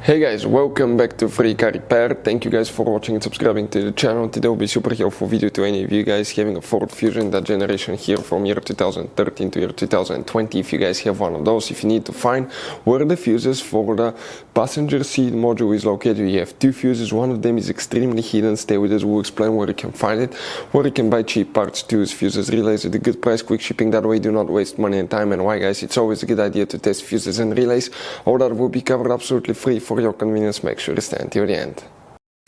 Hey guys, welcome back to Free Car Repair. Thank you guys for watching and subscribing to the channel. Today will be a super helpful video to any of you guys having a Ford Fusion, that generation here from year 2013 to year 2020. If you guys have one of those, if you need to find where the fuses for the passenger seat module is located, you have two fuses. One of them is extremely hidden. Stay with us, we'll explain where you can find it, where you can buy cheap parts, tools, fuses, relays at a good price, quick shipping. That way do not waste money and time, and why guys, it's always a good idea to test fuses and relays. All that will be covered absolutely free for your convenience. Make sure to stay until the end.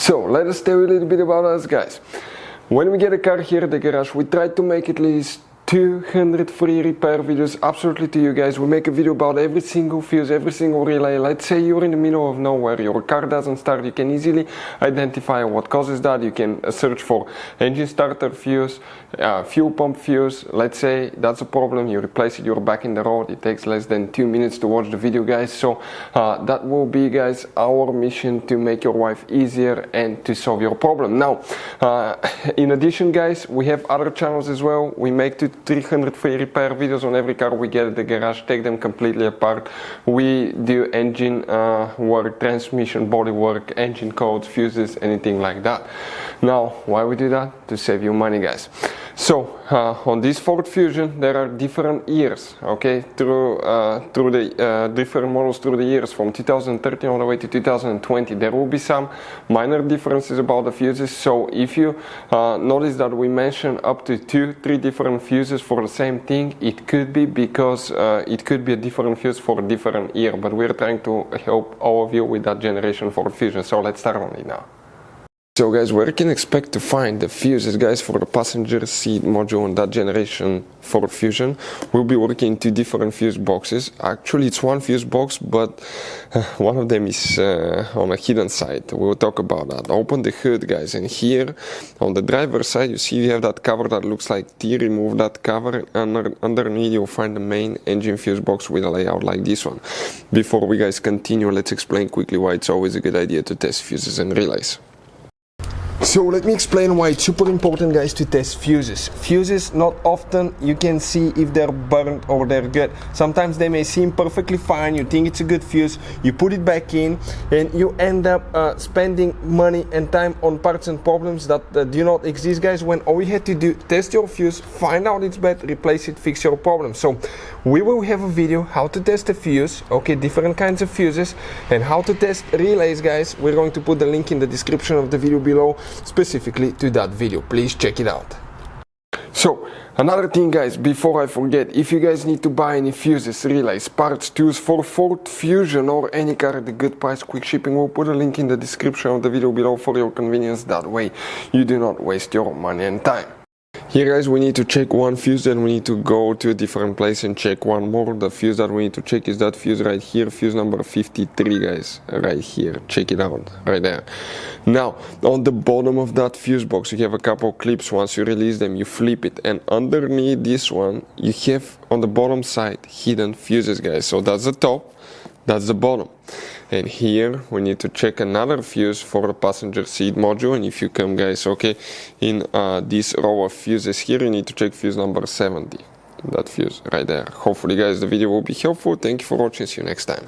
So let us tell you a little bit about us guys. When we get a car here at the garage, we try to make at least 200 free repair videos absolutely to you guys. We make a video about every single fuse, every single relay. Let's say you're in the middle of nowhere, your car doesn't start, you can easily identify what causes that. You can search for engine starter fuse, fuel pump fuse. Let's say that's a problem, you replace it, you're back in the road. It takes less than 2 minutes to watch the video guys. So that will be guys our mission, to make your life easier and to solve your problem. Now in addition guys, we have other channels as well. We make 300 free repair videos on every car we get at the garage, take them completely apart. We do engine work, transmission, body work, engine codes, fuses, anything like that. Now why we do that? To save you money guys. So on this Ford Fusion there are different years, okay, through the different models through the years from 2013 all the way to 2020. There will be some minor differences about the fuses. So if you notice that we mention up to 2-3 different fuses for the same thing, it could be because it could be a different fuse for a different year, but we're trying to help all of you with that generation Ford Fusion. So let's start on it now. So guys, where you can expect to find the fuses guys for the passenger seat module on that generation Ford Fusion. We'll be working in two different fuse boxes. Actually it's one fuse box, but one of them is on a hidden side. We'll talk about that. Open the hood guys, and here on the driver's side you see we have that cover that looks like T. Remove that cover, and underneath you'll find the main engine fuse box with a layout like this one. Before we guys continue, let's explain quickly why it's always a good idea to test fuses and relays. So let me explain why it's super important guys to test fuses. Fuses, not often you can see if they're burnt or they're good. Sometimes they may seem perfectly fine, you think it's a good fuse, you put it back in and you end up spending money and time on parts and problems that do not exist guys, when all you had to do, test your fuse, find out it's bad, replace it, fix your problem. So we will have a video how to test a fuse, okay, different kinds of fuses, and how to test relays guys. We're going to put the link in the description of the video below specifically to that video. Please check it out. So another thing guys, before I forget, if you guys need to buy any fuses, relays, parts, tools for Ford Fusion or any car at a good price, quick shipping, we'll put a link in the description of the video below for your convenience. That way you do not waste your money and time. Here guys, we need to check one fuse, then we need to go to a different place and check one more. The fuse that we need to check is that fuse right here, fuse number 53 guys, right here. Check it out, right there. Now on the bottom of that fuse box you have a couple clips. Once you release them you flip it, and underneath this one you have on the bottom side hidden fuses guys. So that's the top, that's the bottom, and here we need to check another fuse for the passenger seat module. And if you come guys, okay, in this row of fuses here you need to check fuse number 70, that fuse right there. Hopefully guys the video will be helpful. Thank you for watching, see you next time.